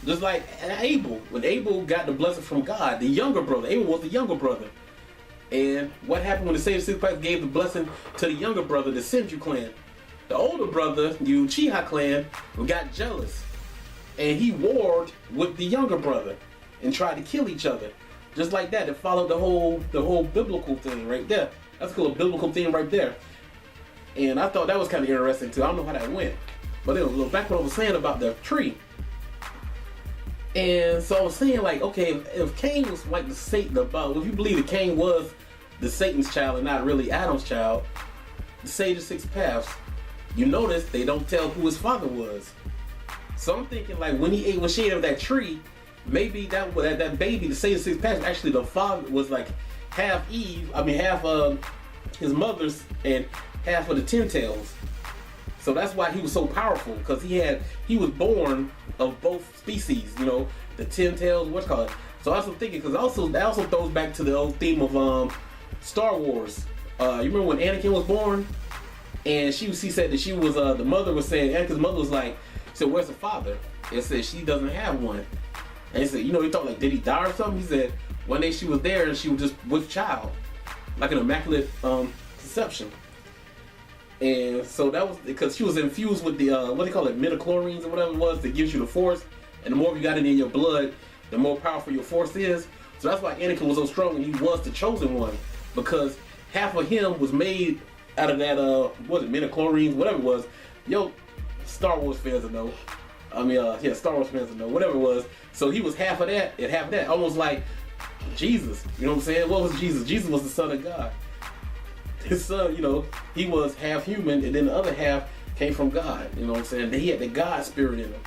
Just like Abel, when Abel got the blessing from God, the younger brother, Abel was the younger brother. And what happened when the Sage of Six Paths gave the blessing to the younger brother, the Senju clan? The older brother, the Uchiha clan, got jealous. And he warred with the younger brother and tried to kill each other. Just like that. It followed the whole biblical thing right there. That's called a biblical thing right there. And I thought that was kind of interesting too. I don't know how that went. But then look back what I was saying about the tree. And so I was saying, like, okay, if Cain was like the Satan, if you believe that Cain was the Satan's child and not really Adam's child, the Sage of Six Paths, you notice they don't tell who his father was. So I'm thinking, like, when she ate of that tree, maybe that baby, the Sage of Six Paths, actually the father was like half his mother's and half of the Ten Tails. So that's why he was so powerful, because he was born of both species, you know, the Ten Tails, what's called. So I was thinking, because that also throws back to the old theme of Star Wars. You remember when Anakin was born, and she said that she was the mother was saying, Anakin's mother was like, said, where's the father? And said she doesn't have one. And he said, you know, he thought like, did he die or something? He said one day she was there and she was just with child, like an immaculate conception. And so that was because she was infused with the what do they call it, midichlorians or whatever it was, that gives you the force. And the more you got it in your blood, the more powerful your force is. So that's why Anakin was so strong, and he was the chosen one, because half of him was made out of that what was it, midichlorians, whatever it was. Yo, Star Wars fans will know. I mean, yeah, Star Wars fans will know, whatever it was. So he was half of that and half of that, almost like Jesus. You know what I'm saying? What was Jesus? Jesus was the Son of God. His son, you know, he was half human, and then the other half came from God. You know what I'm saying? He had the God spirit in him.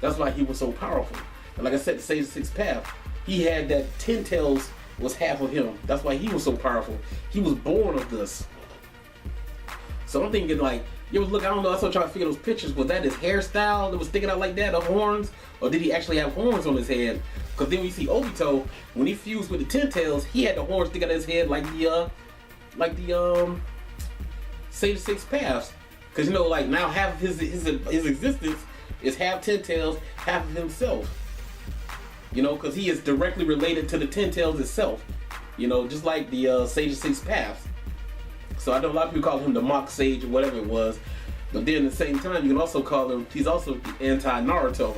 That's why he was so powerful. And like I said, the Sage of Six Paths, he had that Ten Tails was half of him. That's why he was so powerful. He was born of this. So I'm thinking, like, you was look, I don't know, I was trying to figure those pictures. Was that his hairstyle that was sticking out like that, the horns? Or did he actually have horns on his head? Because then when you see Obito, when he fused with the Ten Tails, he had the horns sticking out of his head like the Sage of Six Paths. Because, you know, like, now half of his existence is half Ten Tails, half of himself. You know, because he is directly related to the Ten Tails itself. You know, just like the Sage of Six Paths. So I know a lot of people call him the mock sage or whatever it was. But then at the same time, you can also call him, he's also the anti-Naruto.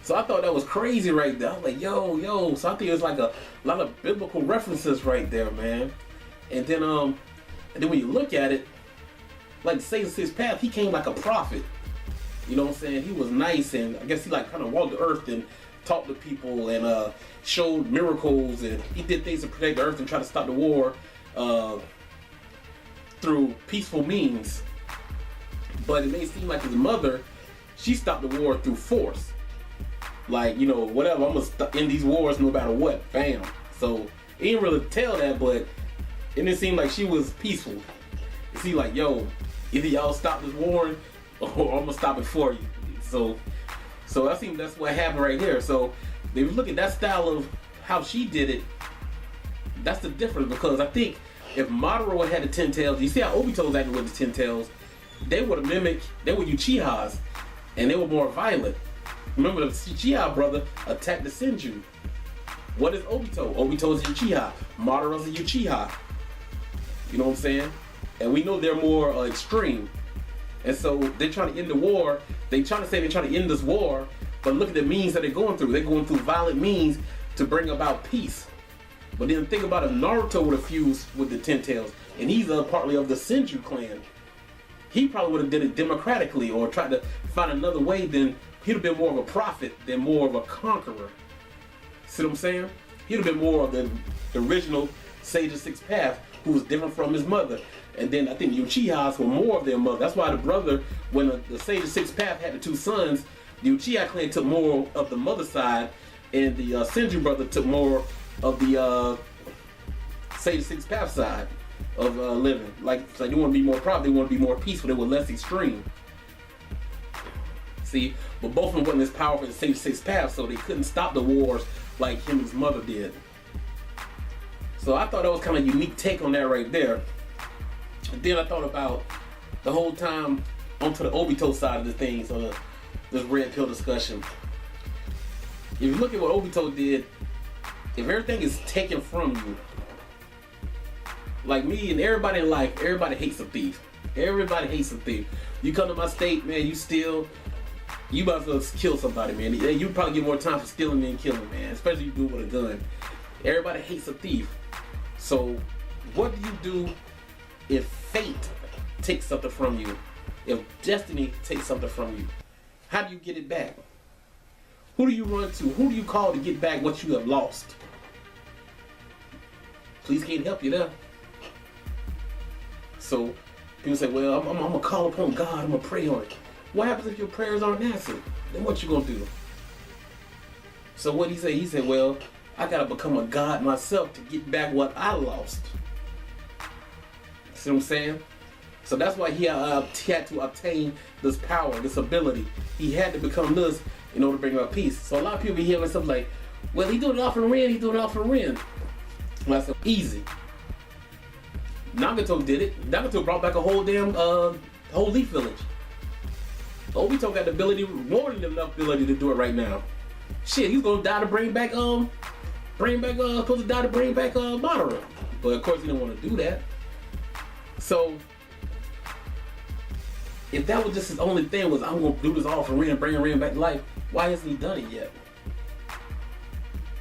So I thought that was crazy right there. I was like, yo. So I think it's like a lot of biblical references right there, man. And then when you look at it, like the Sage of Six Paths, he came like a prophet. You know what I'm saying? He was nice, and I guess he like kind of walked the earth and talked to people and showed miracles, and he did things to protect the earth and try to stop the war through peaceful means. But it may seem like his mother, she stopped the war through force. Like, you know, whatever, I'm gonna end these wars no matter what. Bam. So he didn't really tell that, but it didn't seem like she was peaceful. It seemed like, yo, either y'all stop this war or I'm gonna stop it for you. So I think that's what happened right here. So if you look at that style of how she did it, that's the difference. Because I think if Madara had the Ten Tails, you see how Obito was acting with the Ten Tails, they would have mimicked, they were Uchihas, and they were more violent. Remember, the Uchiha brother attacked the Senju. What is Obito? Obito is a Uchiha. Madara's a Uchiha. You know what I'm saying? And we know they're more extreme. And so they're trying to end the war. They're trying to say they're trying to end this war, but look at the means that they're going through. They're going through violent means to bring about peace. But then think about if Naruto would have fused with the Ten Tails, and he's partly of the Senju clan. He probably would have did it democratically or tried to find another way. Then he'd have been more of a prophet than more of a conqueror. See what I'm saying? He'd have been more of the original Sage of Six Paths, who was different from his mother. And then I think the Uchihas were more of their mother. That's why the brother, when the Sage of Six Paths had the two sons, the Uchiha clan took more of the mother side, and the Senju brother took more of the Sage of Six Paths side of living. Like they want to be more proud, they want to be more peaceful, they were less extreme. See, but both of them wasn't as powerful as Sage of Six Paths, so they couldn't stop the wars like him and his mother did. So I thought that was kind of a unique take on that right there. And then I thought about the whole time onto the Obito side of the thing, so this red pill discussion. if you look at what Obito did, if everything is taken from you, like me and everybody in life, everybody hates a thief. Everybody hates a thief. You come to my state, man, you about to kill somebody, man. You probably get more time for stealing than killing, man. Especially if you do it with a gun. Everybody hates a thief. So, what do you do if fate takes something from you? If destiny takes something from you? How do you get it back? Who do you run to? Who do you call to get back what you have lost? Police can't help you there. So, people say, well, I'm going to call upon God. I'm going to pray on it. What happens if your prayers aren't answered? Then what you going to do? So what he said? He said, well, I got to become a God myself to get back what I lost. See what I'm saying? So that's why he had to obtain this power, this ability. He had to become this in order to bring about peace. So a lot of people hear stuff like, well, he doing it off and Ren, he doing it off and Ren. Well, I said, easy. Nagato did it. Nagato brought back a whole damn whole leaf village. Obito got the ability, more than enough ability to do it right now. Shit, he's gonna die to supposed to die to bring back Madara. But of course he didn't want to do that. So if that was just his only thing, was I'm gonna do this all for Ren, bring Ren back to life, why hasn't he done it yet?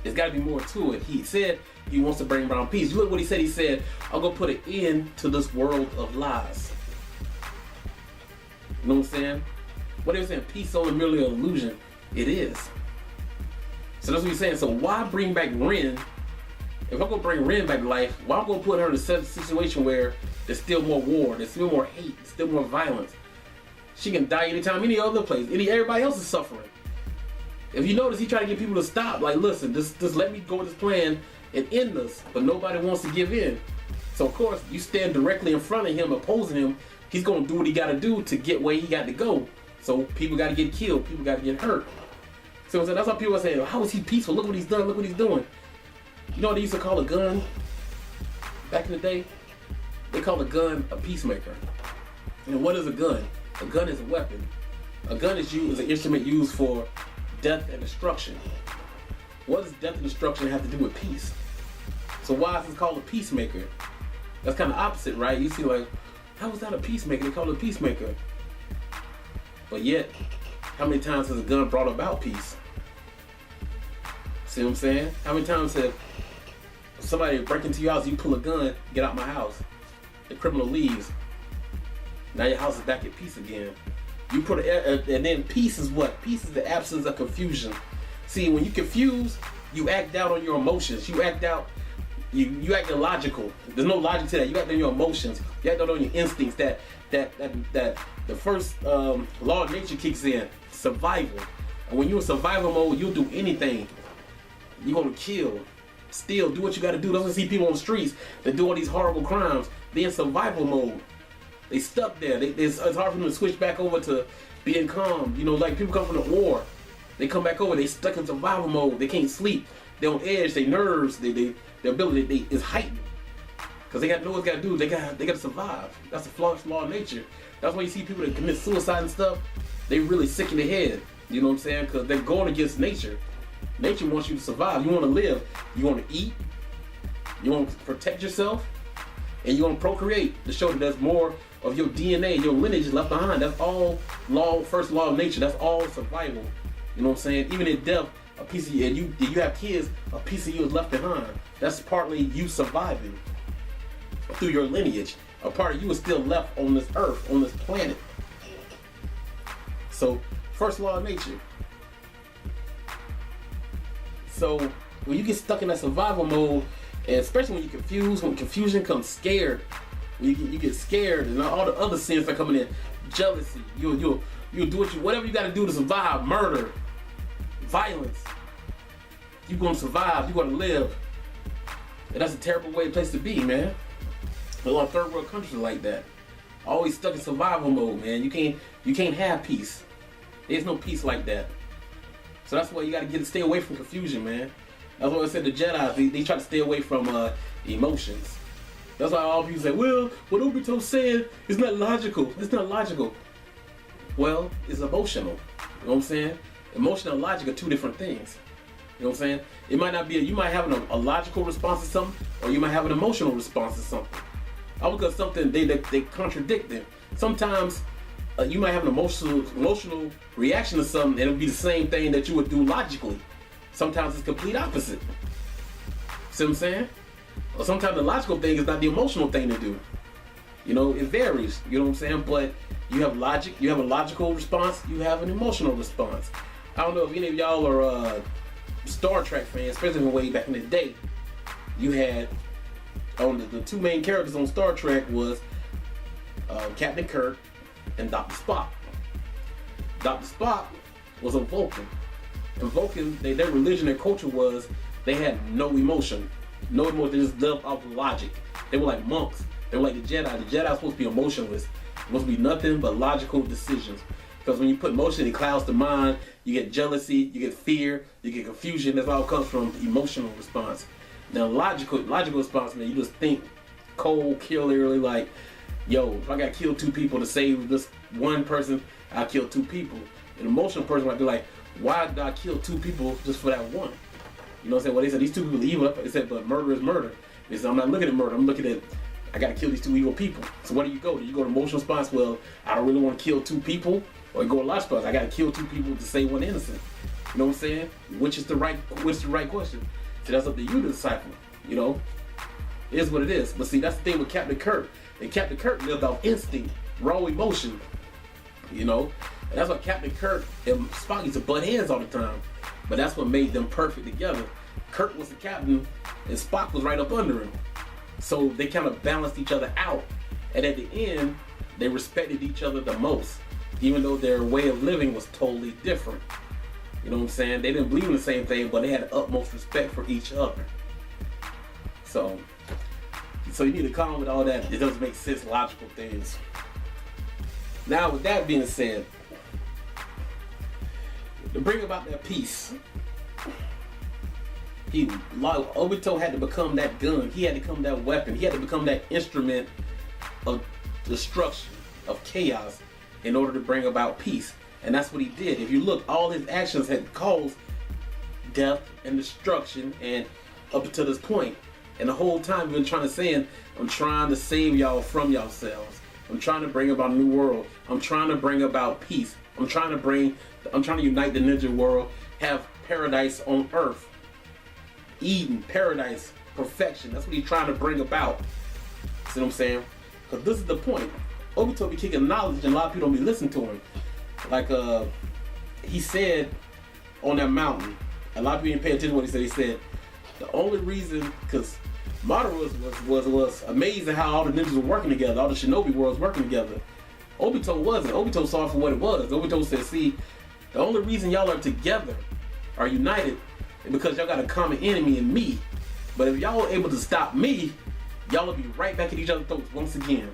There's gotta be more to it. He said he wants to bring around peace. You look what he said. He said, I'm gonna put an end to this world of lies. You know what I'm saying? What they were saying, peace is only merely an illusion. It is. So that's what he's saying. So why bring back Ren? If I'm gonna bring Ren back to life, why am I gonna put her in a situation where there's still more war, there's still more hate, there's still more violence? She can die anytime, any other place. Everybody else is suffering. If you notice, he tried to get people to stop. Like, listen, just let me go with this plan and end this. But nobody wants to give in. So of course, you stand directly in front of him, opposing him. He's gonna do what he gotta do to get where he got to go. So people gotta get killed, people gotta get hurt. So that's why people are saying, how is he peaceful? Look what he's done, look what he's doing. You know what they used to call a gun back in the day? They call a gun a peacemaker. And what is a gun? A gun is a weapon. A gun is an instrument used for death and destruction. What does death and destruction have to do with peace? So why is it called a peacemaker? That's kind of opposite, right? You see, like, how is that a peacemaker? They call it a peacemaker. But yet, how many times has a gun brought about peace? See what I'm saying? How many times have somebody break into your house, you pull a gun, get out my house. The criminal leaves. Now your house is back at peace again. You put and then peace is what? Peace is the absence of confusion. See, when you confuse, you act out on your emotions. You act out, you act illogical. There's no logic to that. You act on your emotions. You act out on your instincts. That the first law of nature kicks in, survival. And when you're in survival mode, you'll do anything. You're gonna kill, steal, do what you gotta do. Don't see people on the streets that do all these horrible crimes. They're in survival mode. They stuck there. It's hard for them to switch back over to being calm. You know, like people come from the war. They come back over, they stuck in survival mode. They can't sleep. They're on edge, their nerves, their ability is heightened. Because they got to know what they got to do. They got to survive. That's the law of nature. That's why you see people that commit suicide and stuff, they really sick in the head. You know what I'm saying? Because they're going against nature. Nature wants you to survive. You want to live. You want to eat. You want to protect yourself. And you want to procreate to show that there's more of your DNA, your lineage left behind. That's all first law of nature. That's all survival. You know what I'm saying? Even in death, a piece of you, and you have kids, a piece of you is left behind. That's partly you surviving through your lineage. A part of you is still left on this earth, on this planet. So, first law of nature. So, when you get stuck in that survival mode, and especially when you're confused, when confusion comes scared, when you get scared, and all the other sins are coming in, jealousy, you'll do whatever you got to do to survive, murder, violence. You're going to survive, you're going to live. And that's a terrible place to be, man. A lot of third world countries are like that. Always stuck in survival mode, man. You can't have peace. There's no peace like that. So that's why you got to stay away from confusion, man. That's why I said the Jedi, they try to stay away from emotions. That's why all people say, well, what Obito said is not logical. It's not logical. Well, it's emotional. You know what I'm saying? Emotion and logic are two different things. You know what I'm saying? It might not be, you might have a logical response to something, or you might have an emotional response to something. All because something, they contradict them. Sometimes you might have an emotional reaction to something, and it'll be the same thing that you would do logically. Sometimes it's complete opposite. See what I'm saying? Or sometimes the logical thing is not the emotional thing to do. You know, it varies. You know what I'm saying? But you have logic, you have a logical response, you have an emotional response. I don't know if any of y'all are Star Trek fans, especially way back in the day. You had the two main characters on Star Trek was Captain Kirk and Dr. Spock. Dr. Spock was a Vulcan. And Vulcan, their religion, their culture was they had no emotion. No emotion, they just lived off logic. They were like monks. They were like the Jedi. The Jedi was supposed to be emotionless. It's supposed to be nothing but logical decisions. Because when you put emotion, it clouds the mind. You get jealousy, you get fear, you get confusion. That all comes from emotional response. Now logical response, man, you just think cold, killerly, like, yo, if I gotta kill two people to save this one person, I'll kill two people. An emotional person might be like, why did I kill two people just for that one? You know what I'm saying? Well, they said these two people are evil. They said, but murder is murder. They said, I'm not looking at murder. I'm looking at, I gotta kill these two evil people. So where do you go? Do you go to emotional response? Well, I don't really want to kill two people. Or you go to logical response. I gotta kill two people to save one innocent. You know what I'm saying? Which is the right question? So that's up to you to decipher. You know, it is what it is. But see, that's the thing with Captain Kirk. And Captain Kirk lived off instinct, raw emotion. You know, and that's why Captain Kirk and Spock used to butt heads all the time. But that's what made them perfect together. Kirk was the captain, and Spock was right up under him. So they kind of balanced each other out. And at the end, they respected each other the most, even though their way of living was totally different. You know what I'm saying? They didn't believe in the same thing, but they had the utmost respect for each other. So you need to calm with all that. It doesn't make sense, logical things. Now, with that being said, to bring about that peace, Obito had to become that gun. He had to become that weapon. He had to become that instrument of destruction, of chaos, in order to bring about peace. And that's what he did. If you look, all his actions had caused death and destruction, and up until this point. And the whole time we've been trying to say, I'm trying to save y'all from yourselves. I'm trying to bring about a new world. I'm trying to bring about peace. I'm trying to unite the ninja world, have paradise on earth. Eden, paradise, perfection. That's what he's trying to bring about. See what I'm saying? Because this is the point. Obito be kicking knowledge, and a lot of people don't be listening to him. Like he said on that mountain, a lot of people didn't pay attention to what he said. He said the only reason, because Madara was amazing how all the ninjas were working together, all the shinobi worlds working together. Obito wasn't. Obito saw it for what it was. Obito said, see, the only reason y'all are together, are united, is because y'all got a common enemy in me. But if y'all were able to stop me, y'all will be right back at each other's throats once again.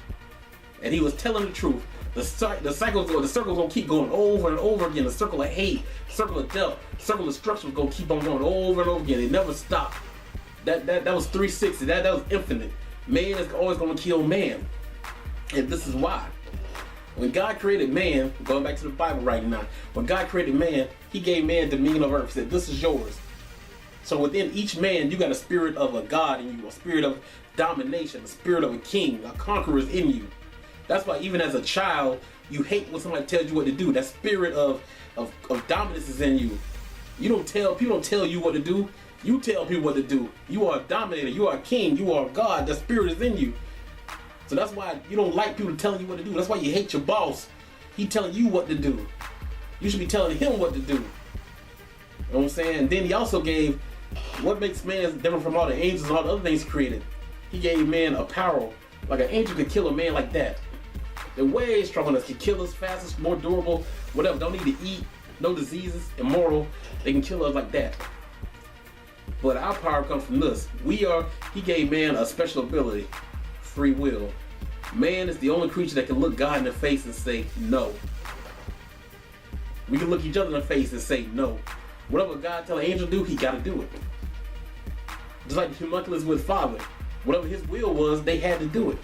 And he was telling the truth. The circle's gonna keep going over and over again. The circle of hate, circle of death, circle of destruction was gonna keep on going over and over again. It never stopped. That was 360. That was infinite. Man is always gonna kill man. And this is why. When God created man, going back to the Bible right now, when God created man, he gave man dominion of earth. He said, this is yours. So within each man, you got a spirit of a God in you, a spirit of domination, a spirit of a king, a conqueror is in you. That's why even as a child, you hate when somebody tells you what to do. That spirit of dominance is in you. People don't tell you what to do. You tell people what to do. You are a dominator. You are a king. You are a God. That spirit is in you. So that's why you don't like people telling you what to do. That's why you hate your boss. He telling you what to do. You should be telling him what to do. You know what I'm saying? And then he also gave what makes man different from all the angels and all the other things created. He gave man a power. Like an angel could kill a man like that. They're way stronger than us. Can kill us fastest, more durable, whatever. Don't need to eat, no diseases, immortal. They can kill us like that. But our power comes from this. He gave man a special ability, free will. Man is the only creature that can look God in the face and say no. We can look each other in the face and say no. Whatever God tell an angel to do, he got to do it. Just like the homunculus with Father. Whatever his will was, they had to do it.